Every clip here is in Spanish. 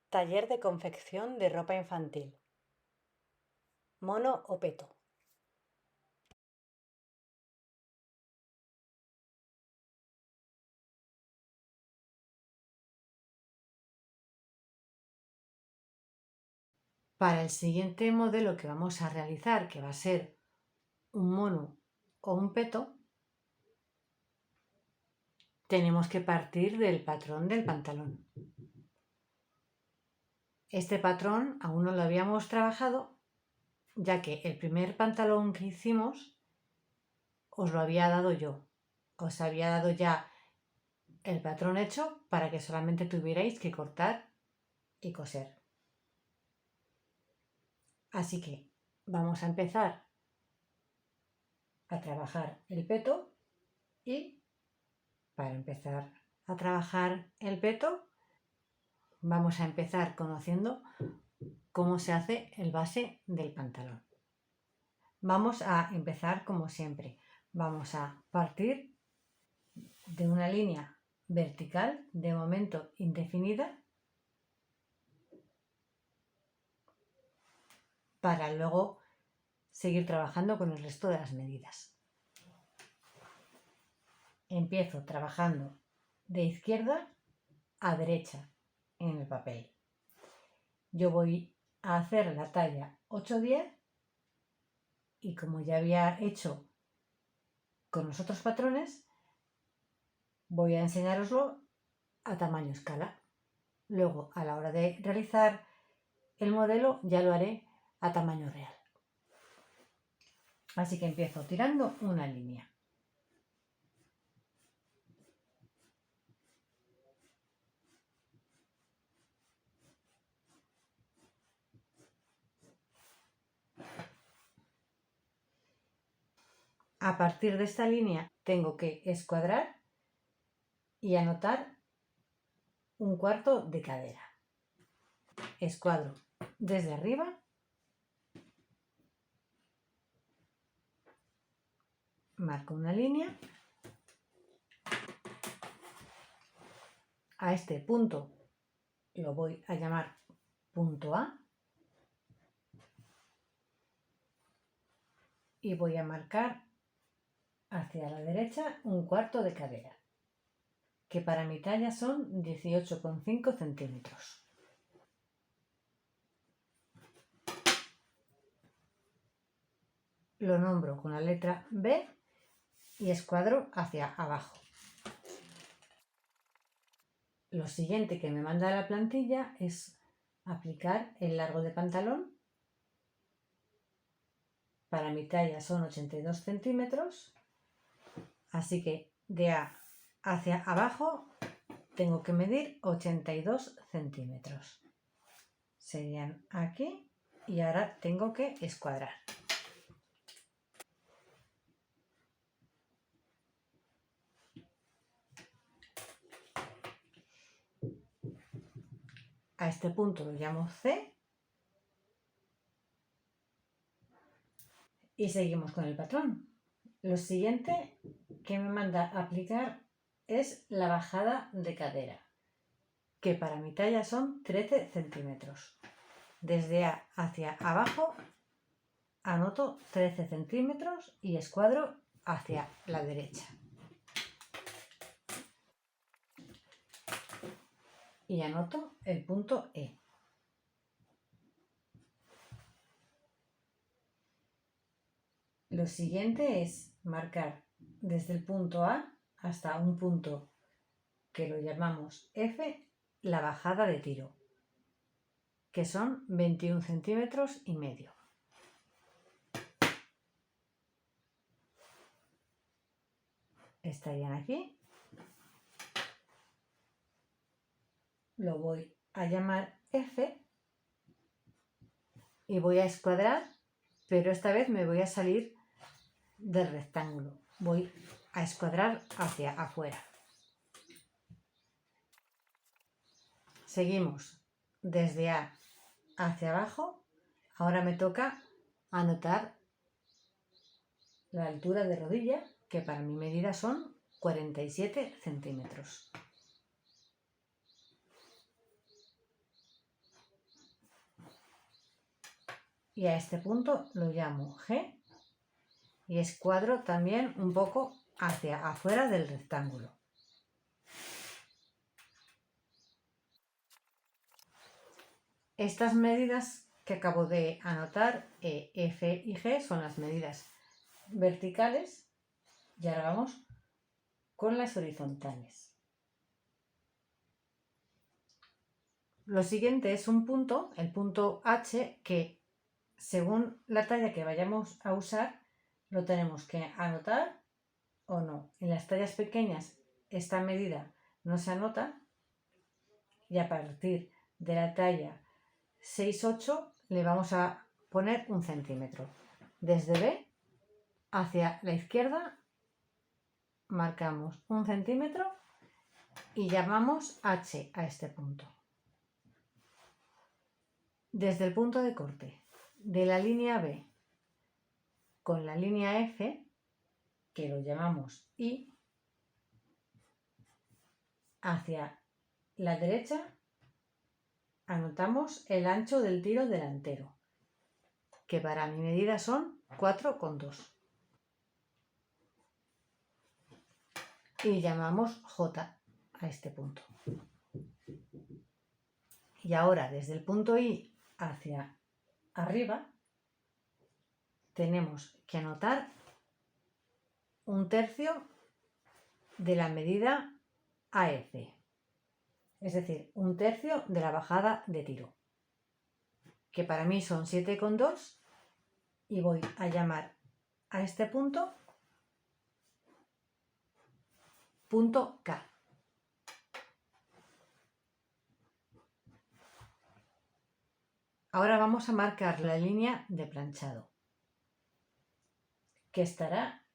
Taller de confección de ropa infantil. Mono o peto. Para el siguiente modelo que vamos a realizar, que va a ser un mono o un peto, tenemos que partir del patrón del pantalón. Este patrón aún no lo habíamos trabajado, ya que el primer pantalón que hicimos os lo había dado yo. Os había dado ya el patrón hecho para que solamente tuvierais que cortar y coser. Así que vamos a empezar a trabajar el peto y para empezar a trabajar el peto vamos a empezar conociendo cómo se hace el base del pantalón. Vamos a empezar como siempre. Vamos a partir de una línea vertical de momento indefinida para luego seguir trabajando con el resto de las medidas. Empiezo trabajando de izquierda a derecha en el papel. Yo voy a hacer la talla 8-10 y como ya había hecho con los otros patrones, voy a enseñároslo a tamaño escala. Luego, a la hora de realizar el modelo, ya lo haré a tamaño real. Así que empiezo tirando una línea. A partir de esta línea tengo que escuadrar y anotar un cuarto de cadera. Escuadro desde arriba marco una línea. A este punto lo voy a llamar punto A y voy a marcar hacia la derecha un cuarto de cadera, que para mi talla son 18,5 centímetros. Lo nombro con la letra B y escuadro hacia abajo. Lo siguiente que me manda la plantilla es aplicar el largo de pantalón. Para mi talla son 82 centímetros, así que de A hacia abajo tengo que medir 82 centímetros. Serían aquí y ahora tengo que escuadrar. A este punto lo llamo C y seguimos con el patrón. Lo siguiente que me manda a aplicar es la bajada de cadera, que para mi talla son 13 centímetros. Desde A hacia abajo anoto 13 centímetros y escuadro hacia la derecha. Y anoto el punto E. Lo siguiente es marcar desde el punto A hasta un punto que lo llamamos F, la bajada de tiro, que son 21 centímetros y medio. Estarían aquí. Lo voy a llamar F y voy a escuadrar, pero esta vez me voy a salir del rectángulo. Voy a escuadrar hacia afuera. Seguimos desde A hacia abajo. Ahora me toca anotar la altura de rodilla, que para mi medida son 47 centímetros. y a este punto lo llamo G y escuadro también un poco hacia afuera del rectángulo. Estas medidas que acabo de anotar, E, F y G, son las medidas verticales y ahora vamos con las horizontales. Lo siguiente es un punto, el punto H, que según la talla que vayamos a usar lo tenemos que anotar o no. En las tallas pequeñas esta medida no se anota y a partir de la talla 6-8 le vamos a poner 1 centímetro. Desde B hacia la izquierda marcamos 1 centímetro y llamamos H a este punto. Desde el punto de corte de la línea B con la línea F, que lo llamamos I, hacia la derecha anotamos el ancho del tiro delantero, que para mi medida son 4,2. Y llamamos J a este punto. Y ahora desde el punto I hacia arriba tenemos que anotar 1/3 de la medida AF, es decir, 1/3 de la bajada de tiro, que para mí son 7,2, y voy a llamar a este punto punto K. Ahora vamos a marcar la línea de planchado, que estará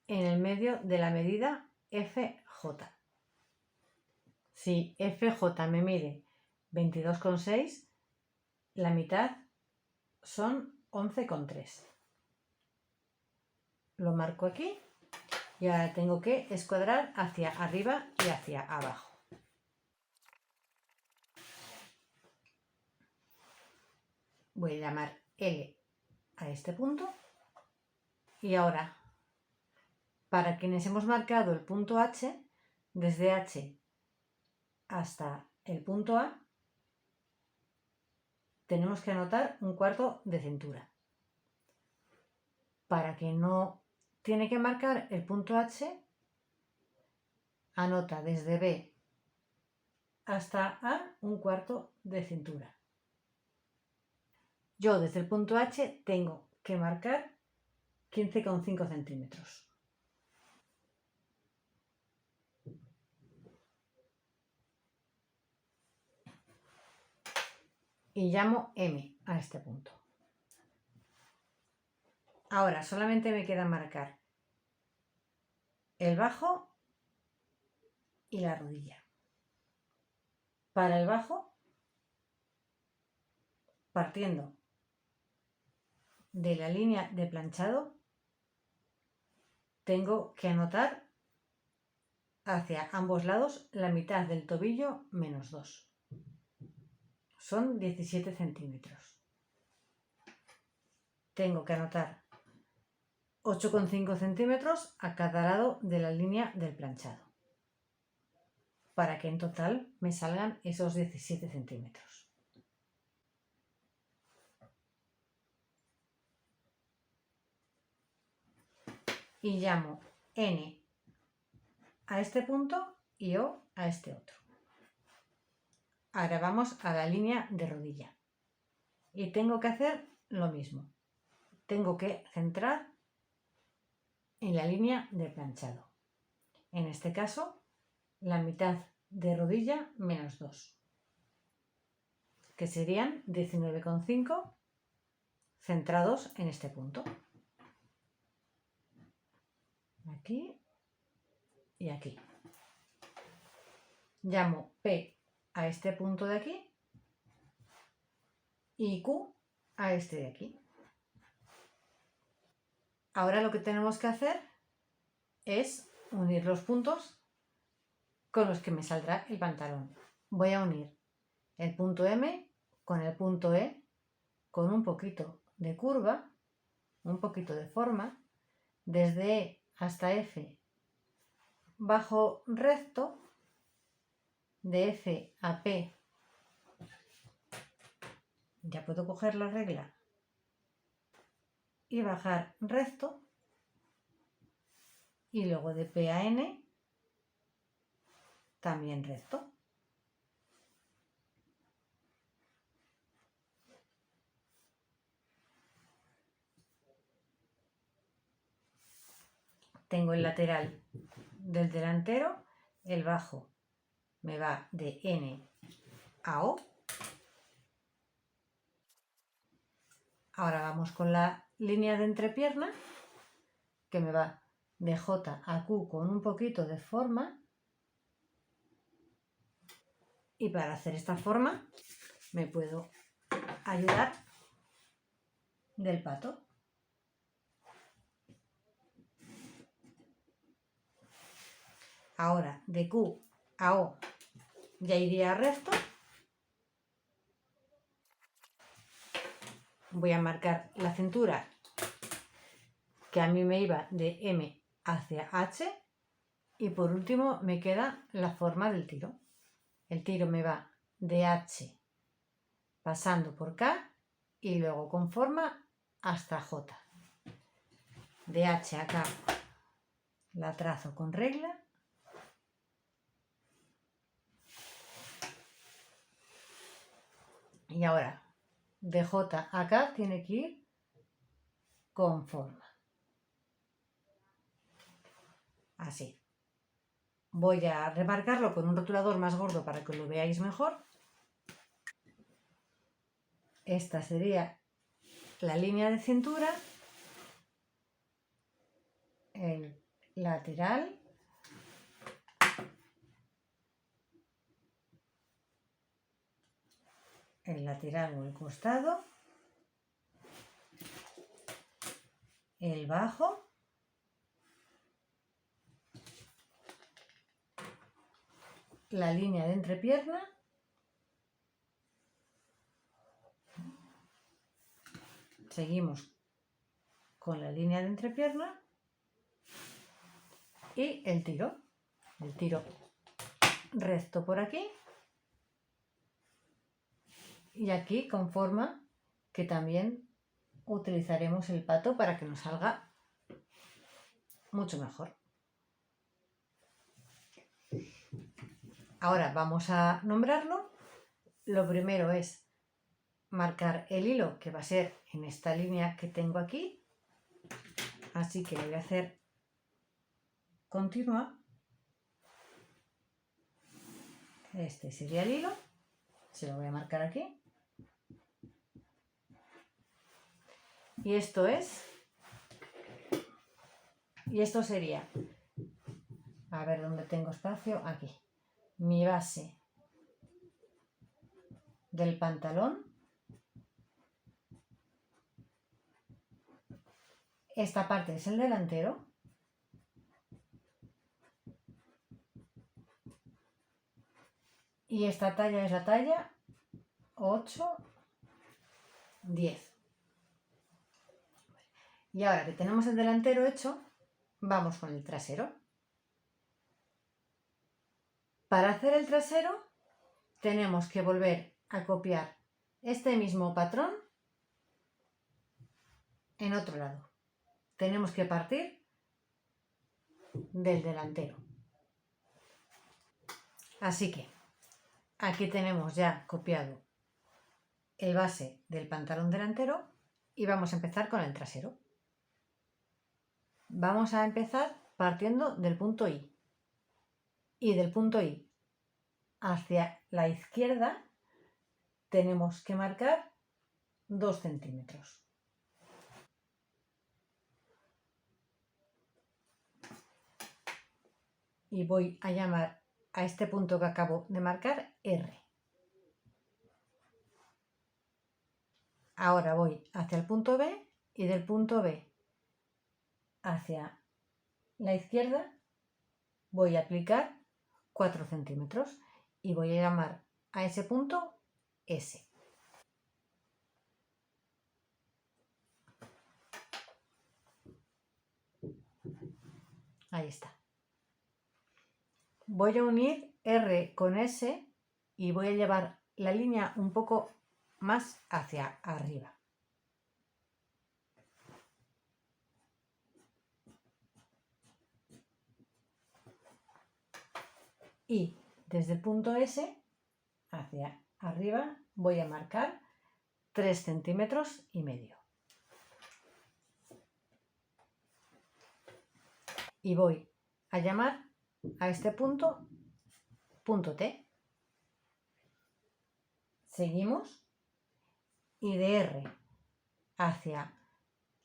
en el medio de la medida FJ. Si FJ me mide 22,6, la mitad son 11,3. Lo marco aquí y ahora tengo que escuadrar hacia arriba y hacia abajo. Voy a llamar L a este punto y ahora, para quienes hemos marcado el punto H, desde H hasta el punto A, tenemos que anotar 1/4 de cintura. Para quien no tiene que marcar el punto H, anota desde B hasta A 1/4 de cintura. Yo desde el punto H tengo que marcar 15,5 centímetros. Y llamo M a este punto. Ahora solamente me queda marcar el bajo y la rodilla. Para el bajo, partiendo de la línea de planchado, tengo que anotar hacia ambos lados la mitad del tobillo menos 2. Son 17 centímetros. Tengo que anotar 8,5 centímetros a cada lado de la línea del planchado, para que en total me salgan esos 17 centímetros. Y llamo N a este punto y O a este otro. Ahora vamos a la línea de rodilla y tengo que hacer lo mismo. Tengo que centrar en la línea de planchado. En este caso, la mitad de rodilla menos 2, que serían 19,5 centrados en este punto. Aquí y aquí. Llamo P a este punto de aquí y Q a este de aquí. Ahora lo que tenemos que hacer es unir los puntos con los que me saldrá el pantalón. Voy a unir el punto M con el punto E con un poquito de curva, un poquito de forma, desde E hasta F bajo recto, de F a P ya puedo coger la regla y bajar recto, y luego de P a N también recto. Tengo el lateral del delantero, el bajo me va de N a O. Ahora vamos con la línea de entrepierna, que me va de J a Q con un poquito de forma. Y para hacer esta forma me puedo ayudar del pato. Ahora de Q a O ya iría recto. Voy a marcar la cintura, que a mí me iba de M hacia H, y por último me queda la forma del tiro. El tiro me va de H pasando por K y luego con forma hasta J. De H a K la trazo con regla. Y ahora de J a K tiene que ir con forma. Así. Voy a remarcarlo con un rotulador más gordo para que lo veáis mejor. Esta sería la línea de cintura, el lateral, o el costado, el bajo, la línea de entrepierna, seguimos con la línea de entrepierna y el tiro recto por aquí y aquí con forma, que también utilizaremos el pato para que nos salga mucho mejor. Ahora vamos a nombrarlo. Lo primero es marcar el hilo, que va a ser en esta línea que tengo aquí, así que lo voy a hacer continua. Este sería el hilo, se lo voy a marcar aquí, y esto sería, a ver dónde tengo espacio, aquí, mi base del pantalón. Esta parte es el delantero. Y esta talla es la talla 8, 10. Y ahora que tenemos el delantero hecho, vamos con el trasero. Para hacer el trasero tenemos que volver a copiar este mismo patrón en otro lado. Tenemos que partir del delantero. Así que aquí tenemos ya copiado el base del pantalón delantero y vamos a empezar con el trasero. Vamos a empezar partiendo del punto I. Y del punto I hacia la izquierda tenemos que marcar 2 centímetros. Y voy a llamar a este punto que acabo de marcar R. Ahora voy hacia el punto B y del punto B hacia la izquierda voy a aplicar 4 centímetros y voy a llamar a ese punto S. Ahí está. Voy a unir R con S y voy a llevar la línea un poco más hacia arriba. Y desde el punto S hacia arriba voy a marcar 3,5 centímetros. Y voy a llamar a este punto T. Seguimos y de R hacia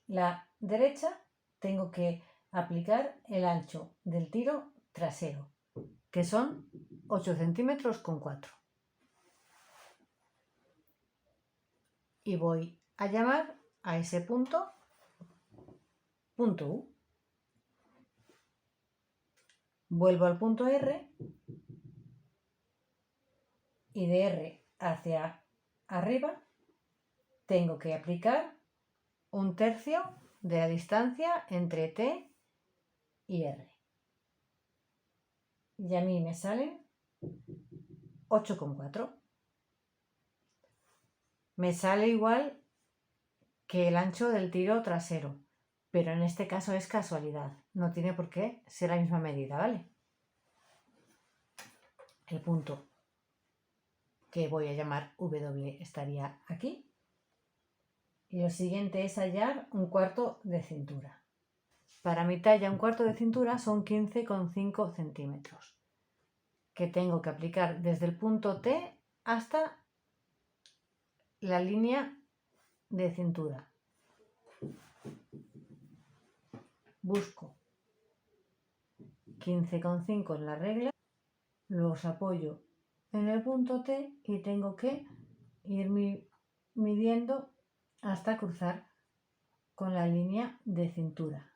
la derecha tengo que aplicar el ancho del tiro trasero, que son 8,4 centímetros. Y voy a llamar a ese punto U. Vuelvo al punto R y de R hacia arriba tengo que aplicar 1/3 de la distancia entre T y R. Y a mí me salen 8,4. Me sale igual que el ancho del tiro trasero, pero en este caso es casualidad, no tiene por qué ser la misma medida, ¿vale? El punto que voy a llamar W estaría aquí. Y lo siguiente es hallar 1/4 de cintura. Para mi talla 1/4 de cintura son 15,5 centímetros, que tengo que aplicar desde el punto T hasta la línea de cintura. Busco 15,5 en la regla, los apoyo en el punto T y tengo que ir midiendo hasta cruzar con la línea de cintura,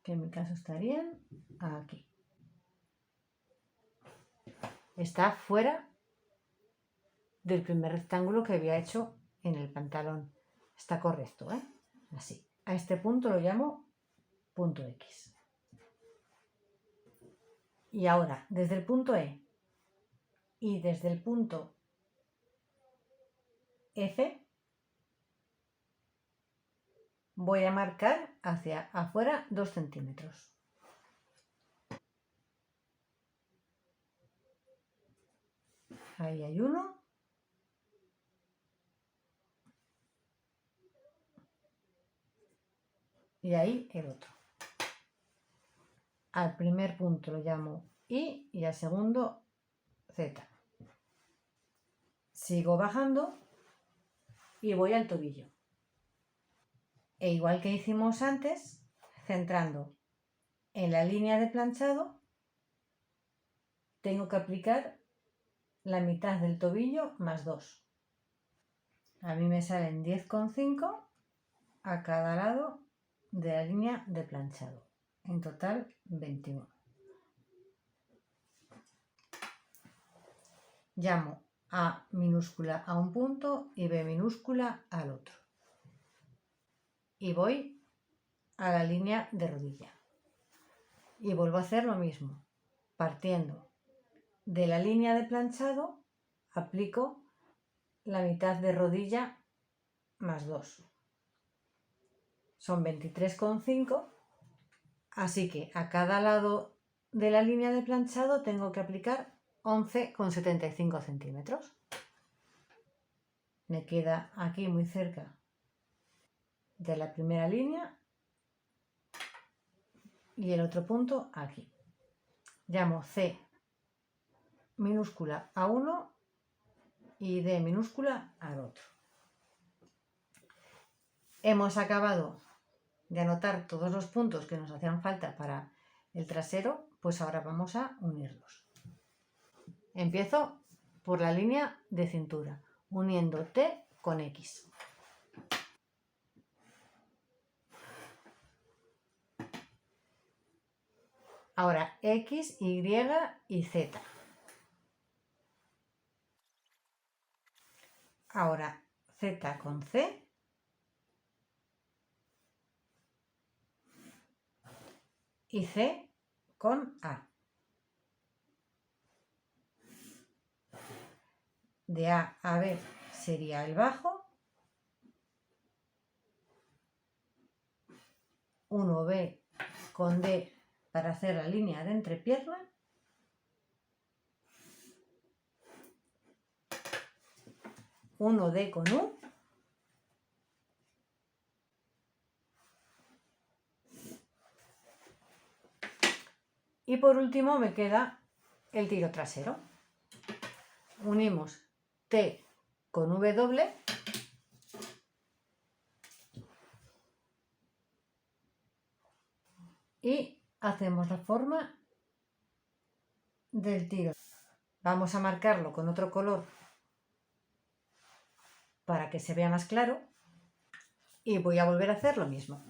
que en mi caso estarían aquí. Está fuera del primer rectángulo que había hecho en el pantalón. Está correcto, ¿eh? Así. A este punto lo llamo punto X. Y ahora, desde el punto E y desde el punto F, voy a marcar hacia afuera 2 centímetros. Ahí hay uno. Y ahí el otro. Al primer punto lo llamo I y al segundo Z. Sigo bajando y voy al tobillo. E igual que hicimos antes, centrando en la línea de planchado, tengo que aplicar la mitad del tobillo más 2. A mí me salen 10,5 a cada lado de la línea de planchado. En total 21. Llamo A minúscula a un punto y B minúscula al otro. Y voy a la línea de rodilla. Y vuelvo a hacer lo mismo. Partiendo de la línea de planchado, aplico la mitad de rodilla más 2. Son 23,5. Así que a cada lado de la línea de planchado tengo que aplicar 11,75 centímetros. Me queda aquí muy cerca de la primera línea y el otro punto aquí. Llamo C minúscula a uno y D minúscula al otro. Hemos acabado de anotar todos los puntos que nos hacían falta para el trasero, pues ahora vamos a unirlos. Empiezo por la línea de cintura, uniendo T con X. Ahora X, Y y Z. Ahora Z con C. y C con A. De A a B sería el bajo, 1B con D para hacer la línea de entrepierna, uno D con U, y por último me queda el tiro trasero. Unimos T con W y hacemos la forma del tiro. Vamos a marcarlo con otro color para que se vea más claro y voy a volver a hacer lo mismo.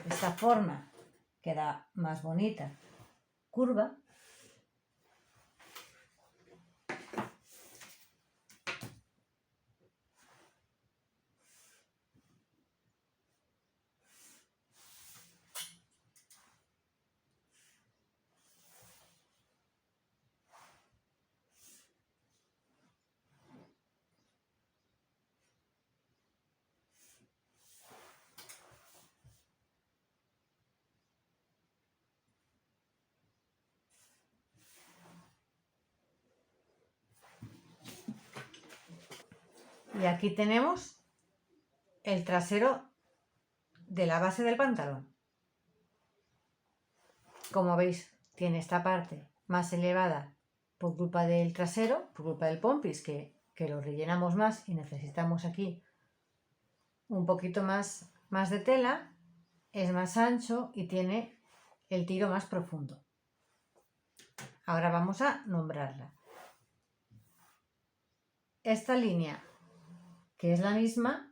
Esta forma queda más bonita, curva. Y aquí tenemos el trasero de la base del pantalón. Como veis, tiene esta parte más elevada por culpa del trasero, por culpa del pompis, que lo rellenamos más y necesitamos aquí un poquito más de tela. Es más ancho y tiene el tiro más profundo. Ahora vamos a nombrarla. Esta línea, que es la misma,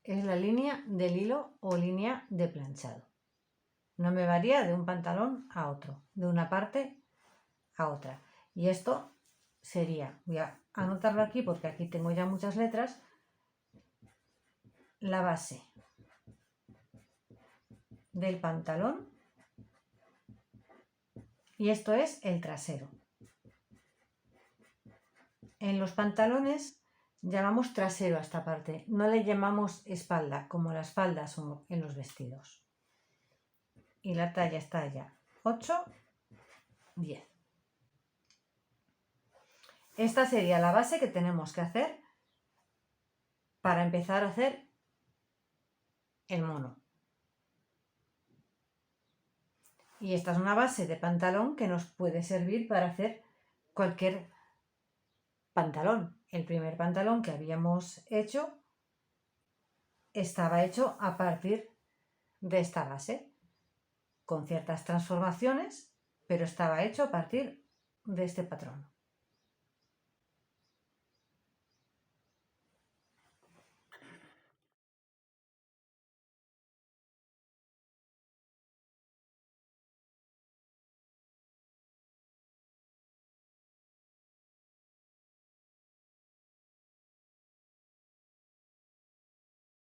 es la línea del hilo o línea de planchado. No me varía de un pantalón a otro, de una parte a otra. Y esto sería, voy a anotarlo aquí porque aquí tengo ya muchas letras, la base del pantalón y esto es el trasero. En los pantalones llamamos trasero a esta parte, no le llamamos espalda como las faldas son en los vestidos. Y la talla está ya 8, 10. Esta sería la base que tenemos que hacer para empezar a hacer el mono. Y esta es una base de pantalón que nos puede servir para hacer cualquier pantalón. El primer pantalón que habíamos hecho estaba hecho a partir de esta base, con ciertas transformaciones, pero estaba hecho a partir de este patrón.